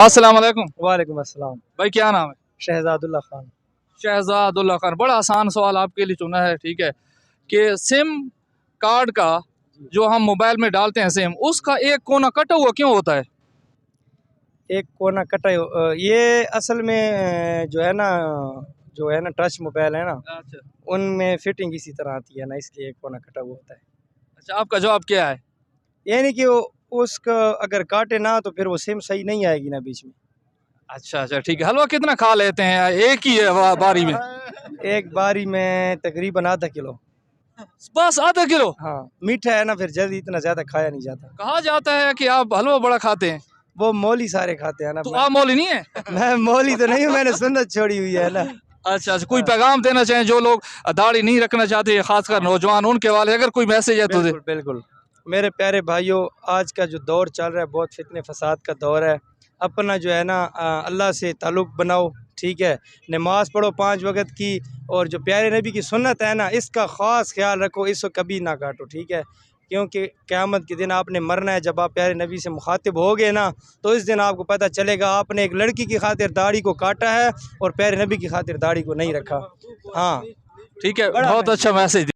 अस्सलाम वालेकुम। वालेकुम अस्सलाम। भाई क्या नाम है? शहजादुल्ला खान। शहजादुल्ला खान। बड़ा आसान सवाल आपके लिए चुना है, ठीक है, कि सिम कार्ड का जो हम मोबाइल में डालते हैं सिम, उसका एक कोना कटा हुआ क्यों होता है? एक कोना कटा ये असल में जो है ना टच मोबाइल है ना, अच्छा उनमें फिटिंग इसी तरह आती है ना, इसलिए एक कोना कटा हुआ होता है। अच्छा, आपका जवाब क्या है? यानी कि वो उसका अगर काटे ना तो फिर वो सिम सही नहीं आएगी ना बीच में। अच्छा अच्छा, ठीक है। हलवा कितना खा लेते हैं? एक ही है बारी में? एक बारी में तकरीबन आधा किलो। बस आधा किलो? हाँ, मीठा है ना, फिर जल्दी इतना ज़्यादा खाया नहीं जाता। कहा जाता है कि आप हलवा बड़ा खाते हैं। वो मौली सारे खाते हैं ना। तो आप मौली नहीं है? मैं मौली तो नहीं हूँ, मैंने सुन्नत छोड़ी हुई है ना। अच्छा अच्छा, कोई पैगाम देना चाहें जो लोग दाढ़ी नहीं रखना चाहते, खासकर नौजवान, उनके वाले, अगर कोई मैसेज है तो दे। बिल्कुल बिल्कुल। मेरे प्यारे भाइयों, आज का जो दौर चल रहा है बहुत फितने फसाद का दौर है। अपना जो है ना अल्लाह से ताल्लुक़ बनाओ, ठीक है। नमाज़ पढ़ो 5 वक़्त की, और जो प्यारे नबी की सुन्नत है ना, इसका ख़ास ख्याल रखो, इसको कभी ना काटो, ठीक है। क्योंकि क़यामत के दिन आपने मरना है। जब आप प्यारे नबी से मुखातिब होगे ना, तो इस दिन आपको पता चलेगा आपने एक लड़की की खातिर दाढ़ी को काटा है और प्यारे नबी की खातिर दाढ़ी को नहीं रखा। हाँ, ठीक है, बड़ा बहुत अच्छा मैसेज।